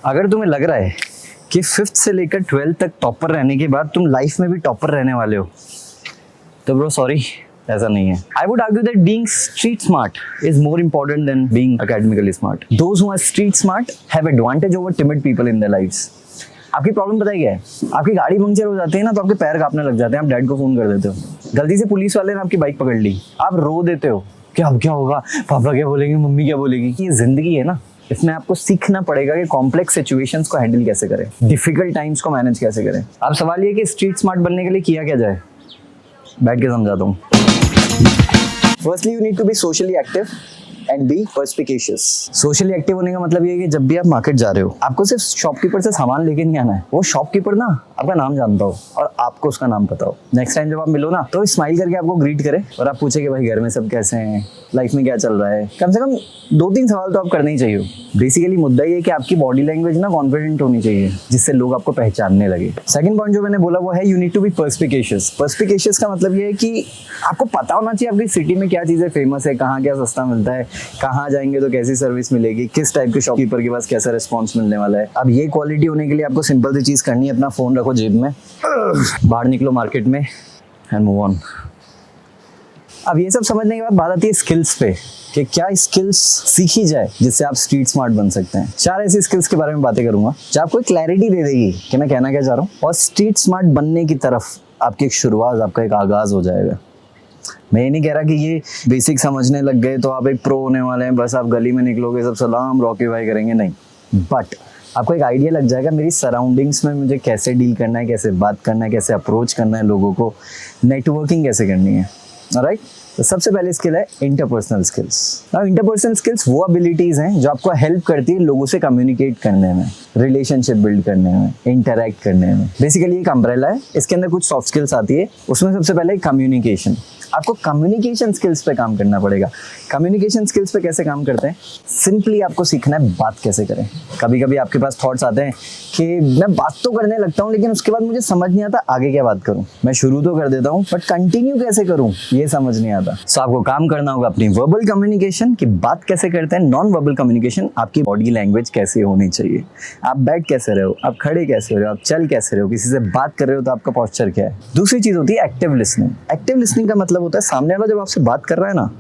अगर तुम्हें लग रहा है कि 5th से लेकर 12th तक टॉपर रहने के बाद तुम लाइफ में भी टॉपर रहने वाले हो, तो ब्रो सॉरी, ऐसा नहीं है. I would argue that being street smart is more important than being academically smart. Those who are street smart have advantage over timid people in their lives. आपकी प्रॉब्लम पता है क्या है? आपकी गाड़ी पंक्चर हो जाती है ना, तो आपके पैर कांपने लग जाते हैं, आप डैड को फोन कर देते हो. गलती से पुलिस वाले ने आपकी बाइक पकड़ ली, आप रो देते हो कि अब क्या होगा, पापा क्या बोलेंगे, मम्मी क्या बोलेगी. ये जिंदगी है ना, इसमें आपको सीखना पड़ेगा कि कॉम्प्लेक्स सिचुएशंस को हैंडल कैसे करें, डिफिकल्ट टाइम्स को मैनेज कैसे करें. अब सवाल ये कि स्ट्रीट स्मार्ट बनने के लिए किया क्या जाए, बैठ के समझाता हूँ. Firstly you need to be socially active and be perspicacious. Socially active होने का मतलब ये है कि जब भी आप मार्केट जा रहे हो, आपको सिर्फ शॉपकीपर से सामान लेके नहीं आना है. वो शॉपकीपर ना आपका नाम जानता हो और आपको उसका नाम पता हो. नेक्स्ट टाइम जब आप मिलो ना, तो स्माइल करके आपको ग्रीट करे और आप पूछे कि भाई घर में सब कैसे हैं, लाइफ में क्या चल रहा है. कम से कम 2-3 सवाल तो आप करने ही चाहिए. बेसिकली मुद्दा ये है कि आपकी बॉडी लैंग्वेज ना कॉन्फिडेंट होनी चाहिए, जिससे लोग आपको पहचानने लगे. सेकंड पॉइंट जो मैंने बोला वो है यू नीड टू बी पर्सपिकेशियस. पर्सपिकेशियस का मतलब ये है कि आपको पता होना चाहिए आपकी सिटी में क्या चीज़ें फेमस है, कहाँ क्या सस्ता मिलता है, कहाँ जाएंगे तो कैसी सर्विस मिलेगी, किस टाइप के शॉपकीपर के पास कैसा रिस्पॉन्स मिलने वाला है. अब ये क्वालिटी होने के लिए आपको सिंपल सी चीज़ करनी है, अपना फ़ोन रखो जेब में, बाहर निकलो मार्केट में एंड मूव ऑन. अब ये सब समझने के बाद बात आती है स्किल्स पे, कि क्या स्किल्स सीखी जाए जिससे आप स्ट्रीट स्मार्ट बन सकते हैं. 4 ऐसी स्किल्स के बारे में बातें करूंगा जो आपको एक क्लैरिटी दे देगी कि मैं कहना क्या चाह रहा हूँ, और स्ट्रीट स्मार्ट बनने की तरफ आपकी एक शुरुआत, आपका एक आगाज हो जाएगा. मैं ये नहीं कह रहा कि ये बेसिक समझने लग गए तो आप एक प्रो होने वाले हैं, बस आप गली में निकलोगे सब सलाम रॉकी भाई करेंगे, नहीं. बट आपको एक आइडिया लग जाएगा मेरी सराउंडिंग्स में मुझे कैसे डील करना है, कैसे बात करना है, कैसे अप्रोच करना है लोगों को, नेटवर्किंग कैसे करनी है. ऑलराइट, तो सबसे पहले स्किल है interpersonal skills. Now interpersonal skills वो एबिलिटीज हैं जो आपको हेल्प करती है लोगों से कम्युनिकेट करने में, रिलेशनशिप बिल्ड करने में, इंटरैक्ट करने में. बेसिकली एक अम्ब्रेला है, इसके अंदर कुछ सॉफ्ट स्किल्स आती है. उसमें सबसे पहले कम्युनिकेशन. आपको कम्युनिकेशन स्किल्स पे काम करना पड़ेगा. कम्युनिकेशन स्किल्स पे कैसे काम करते हैं? सिंपली आपको सीखना है बात कैसे करें. कभी कभी आपके पास थॉट्स आते हैं कि मैं बात तो करने लगता हूँ लेकिन उसके बाद मुझे समझ नहीं आता आगे क्या बात करूँ. मैं शुरू तो कर देता हूँ बट कंटिन्यू कैसे करूँ ये समझ नहीं आता. सो आपको काम करना होगा अपनी वर्बल कम्युनिकेशन की बात कैसे करते हैं, नॉन वर्बल कम्युनिकेशन आपकी बॉडी लैंग्वेज कैसे होनी चाहिए, आप बैठ कैसे रहे हो, आप खड़े कैसे रहे हो, आप चल कैसे रहे हो, किसी से बात कर रहे हो तो आपका पोस्चर क्या है. दूसरी चीज होती है एक्टिव लिसनिंग. एक्टिव लिसनिंग का मतलब होता है सामने वाला जब आपसे बात कर रहा है ना,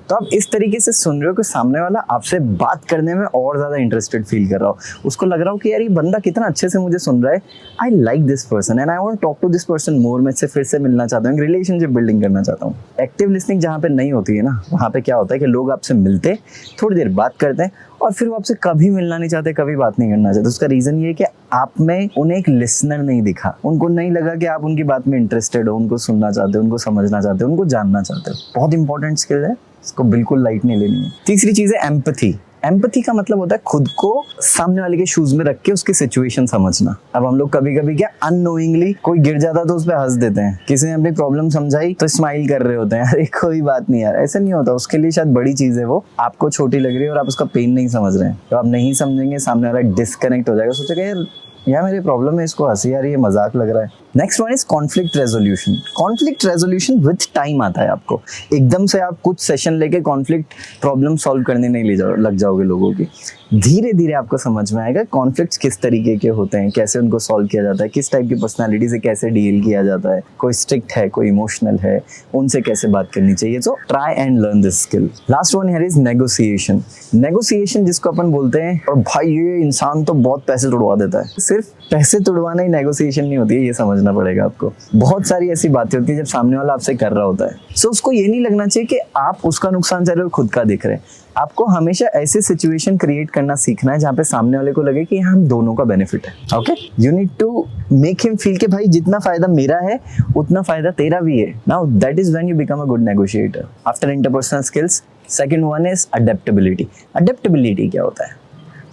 तो आप इस तरीके से सुन रहे हो कि सामने वाला आपसे बात करने में और ज़्यादा इंटरेस्टेड फील कर रहा हो. उसको लग रहा हो कि यार ये बंदा कितना अच्छे से मुझे सुन रहा है, I like this person and I want to talk to this person more. मैं इससे फिर से मिलना चाहता हूँ, रिलेशनशिप बिल्डिंग करना चाहता हूँ. एक्टिव लिसनिंग जहाँ पे नहीं होती है ना, वहाँ पे क्या होता है कि लोग आपसे मिलते, थोड़ी देर बात करते हैं और फिर वो आपसे कभी मिलना नहीं चाहते, कभी बात नहीं करना चाहते. उसका रीज़न ये है कि आप में उन्हें एक लिसनर नहीं दिखा. उनको नहीं लगा कि आप उनकी बात में इंटरेस्टेड हो, उनको सुनना चाहते हो, उनको समझना चाहते हो, उनको जानना चाहते हो. बहुत इंपॉर्टेंट स्किल है, इसको बिल्कुल लाइट नहीं लेनी है. तीसरी चीज़ है एम्पैथी. एम्पैथी का मतलब होता है खुद को सामने वाले के शूज में रख के उसकी सिचुएशन समझना. अब हम लोग कभी कभी क्या अननोइंगली कोई गिर जाता तो उस पर हंस देते हैं, किसी ने अपनी प्रॉब्लम समझाई तो स्माइल कर रहे होते हैं, अरे कोई बात नहीं यार. ऐसा नहीं होता, उसके लिए शायद बड़ी चीज़ है, वो आपको छोटी लग रही है और आप उसका पेन नहीं समझ रहे हैं. तो आप नहीं समझेंगे, सामने वाला डिस्कनेक्ट हो जाएगा, सोचेगा यार मेरी प्रॉब्लम है, इसको हंसी आ रही है, मजाक लग रहा है. Next one is conflict resolution. Conflict resolution with time आता है. आपको एकदम से आप कुछ सेशन लेके कॉन्फ्लिक्ट प्रॉब्लम सॉल्व करने नहीं लग जाओगे लोगों की. धीरे धीरे आपको समझ में आएगा कॉन्फ्लिक्ट्स किस तरीके के होते हैं, कैसे उनको सॉल्व किया जाता है, किस टाइप की पर्सनालिटी से कैसे डील किया जाता है, कोई स्ट्रिक्ट है, कोई इमोशनल है, उनसे कैसे बात करनी चाहिए. So try and learn this skill. Last one here is negotiation. Negotiation जिसको अपन बोलते हैं, और भाई ये इंसान तो बहुत पैसे तुड़वा देता है. सिर्फ पैसे तुड़वाना ही नेगोशिएशन नहीं होती है, ये समझना पड़ेगा आपको. बहुत सारी ऐसी बातें होती है जब सामने वाला आपसे कर रहा होता है. सो उसको ये नहीं लगना चाहिए कि आप उसका नुकसान चाह रहे हो, खुद का देख रहे हैं. आपको हमेशा ऐसे सिचुएशन क्रिएट करना सीखना है जहाँ पे सामने वाले को लगे कि हम दोनों का बेनिफिट है. Okay, you need to make him feel कि भाई जितना फायदा मेरा है उतना फायदा तेरा भी है. Now that is when you become a good negotiator. After interpersonal skills, second one is adaptability. Adaptability क्या होता है?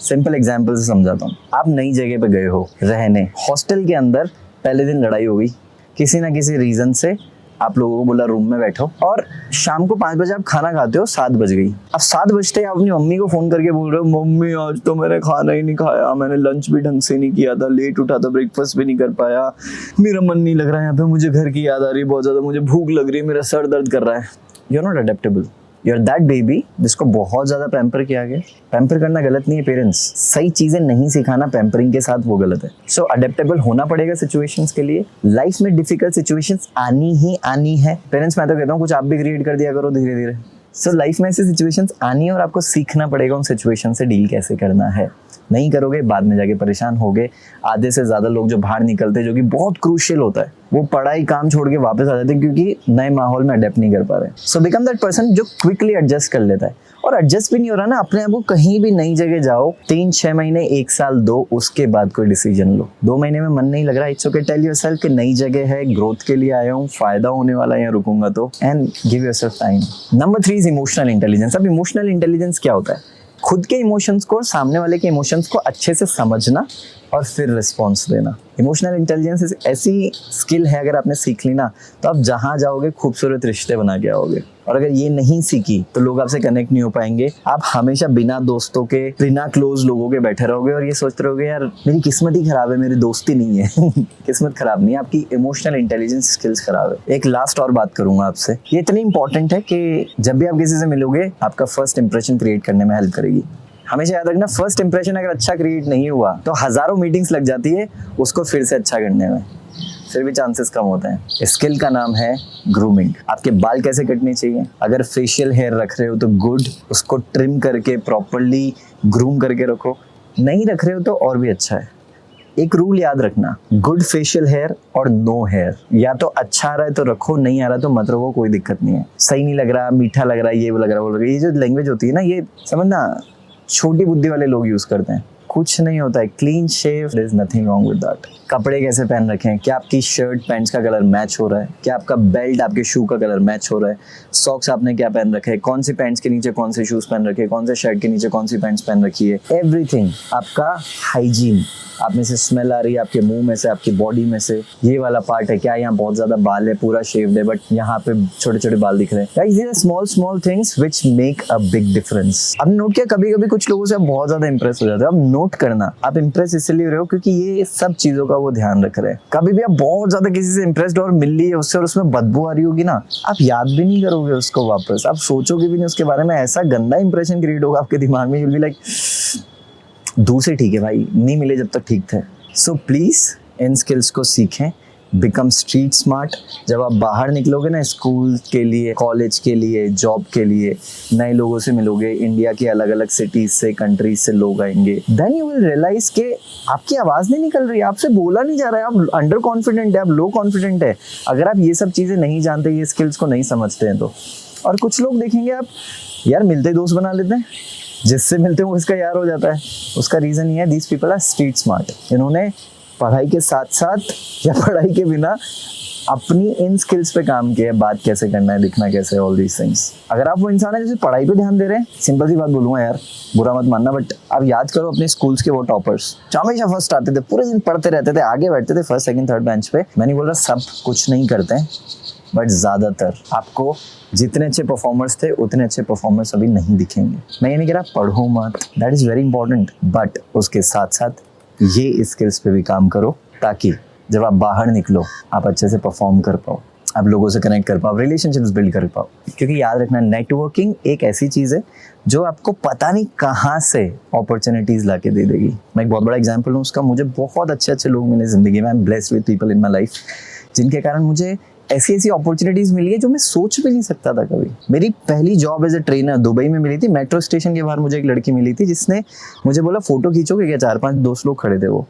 सिंपल एग्जांपल से समझाता हूँ. आप नई जगह पे गए हो रहने, हॉस्टल के अंदर पहले दिन लड़ाई हो गई, किसी ना किसी रीजन से आप लोगों को बोला रूम में बैठो, और शाम को 5 बजे आप खाना खाते हो, 7 बज गई. अब 7 बजते आप अपनी मम्मी को फोन करके बोल रहे हो, मम्मी आज तो मैंने खाना ही नहीं खाया, मैंने लंच भी ढंग से नहीं किया था, लेट उठा था, ब्रेकफास्ट भी नहीं कर पाया, मेरा मन नहीं लग रहा है यहाँ पे, मुझे घर की याद आ रही है बहुत ज्यादा, मुझे भूख लग रही है, मेरा सर दर्द कर रहा है. You are not adaptable. You're that baby जिसको बहुत ज़्यादा पैम्पर किया गया। पैम्पर करना गलत नहीं है पेरेंट्स, सही चीज़ें नहीं सिखाना पैम्परिंग के साथ वो गलत है। सो अडेप्टेबल होना पड़ेगा सिचुएशंस के लिए। लाइफ में डिफिकल्ट सिचुएशंस आनी ही आनी है। पेरेंट्स मैं तो कहता हूँ कुछ आप भी क्रिएट कर दिया करो धीरे धीरे। सो लाइफ में ऐसी सिचुएशंस आनी है और आपको सीखना पड़ेगा उन सिचुएशन से डील कैसे करना है। नहीं करोगे बाद में जाके परेशान होगे। आधे से ज़्यादा लोग जो बाहर निकलते हैं, जो कि बहुत क्रूशियल होता है, वो पढ़ाई काम छोड़ के वापस आ जाते हैं क्योंकि नए माहौल में अडेप्ट नहीं कर पा रहे। सो बिकम दैट पर्सन जो क्विकली एडजस्ट कर लेता है। और एडजस्ट भी नहीं हो रहा ना, अपने आप को कहीं भी नई जगह जाओ, 3-6 महीने 1 साल दो, उसके बाद कोई डिसीजन लो। 2 महीने में मन नहीं लग रहा, इट्स ओके, टेल योरसेल्फ कि नई जगह है, ग्रोथ के लिए आया हूँ, फायदा होने वाला है, यहाँ रुकूंगा तो, and give yourself time. Number 3 is emotional intelligence. अब इमोशनल इंटेलिजेंस क्या होता है? खुद के इमोशंस को और सामने वाले के इमोशंस को अच्छे से समझना और फिर रिस्पॉन्स देना। इमोशनल इंटेलिजेंस ऐसी स्किल है, अगर आपने सीख ली ना तो आप जहाँ जाओगे खूबसूरत रिश्ते बना के आओगे। और अगर ये नहीं सीखी तो लोग आपसे कनेक्ट नहीं हो पाएंगे। आप हमेशा बिना दोस्तों के, बिना क्लोज लोगों के बैठे रहोगे और ये सोचते रहोगे यार मेरी किस्मत ही खराब है, मेरी दोस्ती नहीं है। किस्मत खराब नहीं है, आपकी इमोशनल इंटेलिजेंस स्किल्स खराब है। एक लास्ट और बात करूंगा आपसे, ये इतनी इंपॉर्टेंट है कि जब भी आप किसी से मिलोगे आपका फर्स्ट इंप्रेशन क्रिएट करने में हेल्प करेगी। हमेशा याद रखना, फर्स्ट इंप्रेशन अगर अच्छा क्रिएट नहीं हुआ तो हजारों मीटिंग्स लग जाती है उसको फिर से अच्छा करने में, फिर भी चांसेस कम होते हैं। स्किल का नाम है ग्रूमिंग। आपके बाल कैसे कटने चाहिए? अगर फेशियल हेयर रख रहे हो तो गुड, उसको ट्रिम करके प्रॉपर्ली ग्रूम करके रखो। नहीं रख रहे हो तो और भी अच्छा है। एक रूल याद रखना, गुड फेशियल हेयर और नो हेयर। या तो अच्छा आ रहा है तो रखो, नहीं आ रहा तो मत रखो, कोई दिक्कत नहीं है। सही नहीं लग रहा, मीठा लग रहा है, ये लग रहा है, वो लग रहा है, ये जो लैंग्वेज होती है ना, ये समझना छोटी बुद्धि वाले लोग यूज करते हैं। कुछ नहीं होता है, clean shave, there is nothing wrong with that. कपड़े कैसे पहन रखे हैं, क्या आपकी शर्ट पैंट्स का कलर मैच हो रहा है, क्या आपका बेल्ट आपके शू का कलर मैच हो रहा है, सॉक्स आपने क्या पहन रखे हैं, कौन सी पैंट्स के नीचे कौन से शूज पहन रखे हैं, कौन से शर्ट के नीचे कौन सी पैंट्स पहन रखी है। एवरीथिंग आपका हाइजीन, आप में से स्मेल आ रही है आपके मुंह में से, आपकी बॉडी में से, ये वाला पार्ट है क्या, यहाँ बहुत ज्यादा बाल है, पूरा शेव्ड है बट यहाँ पे छोटे छोटे बाल दिख रहे हैं। Guys these are small small things which make a big difference. अब नोट किया, कभी कभी कुछ लोगों से आप बहुत ज्यादा इंप्रेस हो जाते हो। अब नोट करना, आप इंप्रेस इसलिए रहे हो क्योंकि ये सब चीजों का वो ध्यान रख रहे हैं। कभी भी आप बहुत ज्यादा किसी से इंप्रेस्ड और मिल ली है उससे और उसमें बदबू आ रही होगी ना, आप याद भी नहीं करोगे उसको वापस, आप सोचोगे भी नहीं उसके बारे में। ऐसा गंदा इंप्रेशन क्रिएट होगा आपके दिमाग में, यू विल बी लाइक दूसरे ठीक है भाई, नहीं मिले जब तक ठीक थे। सो प्लीज इन स्किल्स को सीखें, बिकम स्ट्रीट स्मार्ट। जब आप बाहर निकलोगे ना, स्कूल के लिए, कॉलेज के लिए, जॉब के लिए, नए लोगों से मिलोगे, इंडिया की अलग अलग सिटीज से, कंट्रीज से लोग आएंगे, देन यू विल रियलाइज के आपकी आवाज़ नहीं निकल रही, आपसे बोला नहीं जा रहा है, आप अंडर कॉन्फिडेंट है, आप लो कॉन्फिडेंट है। अगर आप ये सब चीज़ें नहीं जानते, ये स्किल्स को नहीं समझते हैं तो। और कुछ लोग देखेंगे आप यार मिलते दोस्त बना लेते हैं, जिससे मिलते हैं वो इसका यार हो जाता है। उसका रीज़न ये है, these people are street smart. इन्होंने पढ़ाई के साथ साथ या पढ़ाई के बिना अपनी इन स्किल्स पे काम किया है, बात कैसे करना है, दिखना कैसे है, ऑल दीज थिंग्स। अगर आप वो इंसान है जैसे पढ़ाई पे ध्यान दे रहे हैं, सिंपल सी बात बोलूँगा यार, बुरा मत मानना, बट आप याद करो अपने स्कूल्स के वो टॉपर्स जो हमेशा फर्स्ट आते थे, पूरे दिन पढ़ते रहते थे, आगे बैठते थे फर्स्ट सेकंड थर्ड बेंच पे। मैं नहीं बोल रहा सब कुछ नहीं करते हैं, बट ज़्यादातर आपको जितने अच्छे परफॉर्मर्स थे उतने अच्छे परफॉर्मर्स अभी नहीं दिखेंगे। मैं ये नहीं कह रहा पढ़ो मत, that is very important, but उसके साथ साथ ये स्किल्स पे भी काम करो ताकि जब आप बाहर निकलो आप अच्छे से परफॉर्म कर पाओ, आप लोगों से कनेक्ट कर पाओ, रिलेशनशिप्स बिल्ड कर पाओ। क्योंकि याद रखना, नेटवर्किंग एक ऐसी चीज़ है जो आपको पता नहीं कहाँ से अपॉर्चुनिटीज़ ला के दे देगी। मैं एक बहुत बड़ा एग्जाम्पल हूँ उसका। मुझे बहुत अच्छे अच्छे लोग मिले ज़िंदगी में, I am blessed with people in my life, जिनके कारण मुझे ऐसी ऐसी अपॉर्चुनिटीज़ मिली है जो मैं सोच भी नहीं सकता था कभी। मेरी पहली job as a trainer Dubai में मिली थी। मेट्रो स्टेशन के बाहर मुझे एक लड़की मिली थी जिसने मुझे बोला फ़ोटो खींचोगे क्या, 4-5 दोस्त लोग खड़े थे वो।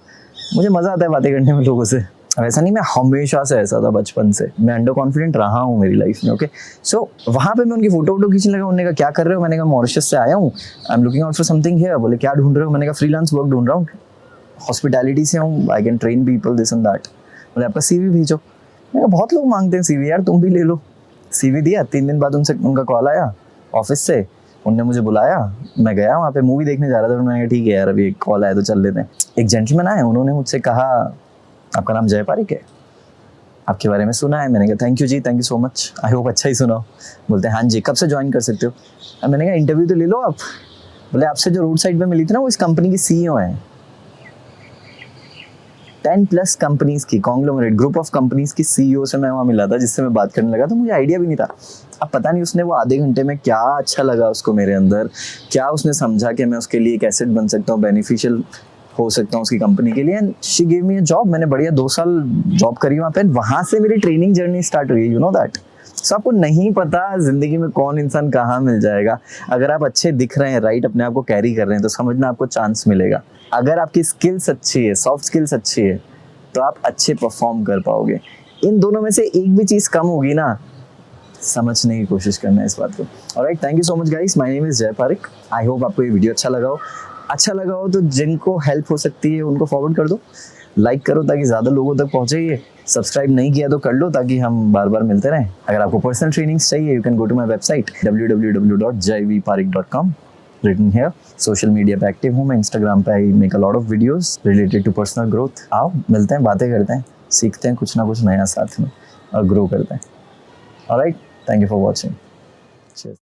मुझे मज़ा आता है बातें करने में लोगों से। ऐसा नहीं, मैं हमेशा से ऐसा था, बचपन से मैं अंडर कॉन्फिडेंट रहा हूँ मेरी लाइफ में। ओके, सो वहाँ पे मैं उनकी फ़ोटो खींचने लगा। उन्होंने कहा क्या कर रहे हो? मैंने कहा मॉरिशस से आया हूँ, I am looking out for something here. बोले क्या ढूंढ रहे हो? मैंने कहा फ्रीलांस वर्क ढूंढ रहा हूँ, हॉस्पिटैलिटी से हूँ, I can train people this and that. बोले आपका CV भेजो। मैंने कहा बहुत लोग मांगते हैं CV, यार तुम भी ले लो। CV दिया, 3 दिन बाद उनका कॉल आया ऑफिस से, उनने मुझे बुलाया, मैं गया वहाँ पे, मूवी देखने जा रहा था। मैंने कहा ठीक है यार अभी कॉल आया तो चल लेते हैं। एक जेंटलमैन आए, उन्होंने मुझसे कहा आपका नाम जय पारिक है, आपके बारे में सुना है। मैंने कहा थैंक यू जी, thank you so much, I hope अच्छा ही सुना हो। बोलते हैं हाँ जी, कब से ज्वाइन कर सकते हो? मैंने कहा इंटरव्यू तो ले लो आप। बोले आपसे जो रोड साइड पे मिली थी ना वो इस कंपनी की CEO है। 10+ कंपनीज की कॉन्ग्लोमरेट ग्रुप ऑफ कंपनीज की सीईओ से मैं वहाँ मिला था, जिससे मैं बात करने लगा, तो मुझे आइडिया भी नहीं था। अब पता नहीं उसने वो आधे घंटे में क्या अच्छा लगा उसको मेरे अंदर, क्या उसने समझा कि मैं उसके लिए एक एसेट बन सकता हूँ, बेनिफिशियल हो सकता हूँ उसकी कंपनी के लिए। And she give me a job. मैंने बढ़िया 2 साल जॉब करी वहाँ पे, वहाँ से मेरी ट्रेनिंग जर्नी स्टार्ट हुई, यू नो दैट। सो आपको नहीं पता जिंदगी में कौन इंसान कहाँ मिल जाएगा। अगर आप अच्छे दिख रहे हैं, राइट, अपने आप को कैरी कर रहे हैं, तो समझना आपको चांस मिलेगा। अगर आपकी स्किल्स अच्छी है, सॉफ्ट स्किल्स अच्छी है, तो आप अच्छे परफॉर्म कर पाओगे। इन दोनों में से एक भी चीज़ कम होगी ना, समझने की कोशिश करना है इस बात को। Alright, thank you so much guys, my name is जय पारिक। आई होप आपको ये वीडियो अच्छा लगा हो। अच्छा लगा हो तो जिनको हेल्प हो सकती है उनको फॉरवर्ड कर दो, लाइक करो ताकि ज़्यादा लोगों तक पहुँचे ये। सब्सक्राइब नहीं किया तो कर लो ताकि हम बार बार मिलते रहें। अगर आपको पर्सनल ट्रेनिंग्स चाहिए, you can go to my website www.jayvparik.com। Written here. Social media पे एक्टिव हूँ मैं, इंस्टाग्राम पे I make a lot of videos related to personal growth. आओ मिलते हैं, बातें करते हैं, सीखते हैं कुछ ना कुछ नया साथ में और ग्रो करते हैं। Alright, thank you for watching. Cheers.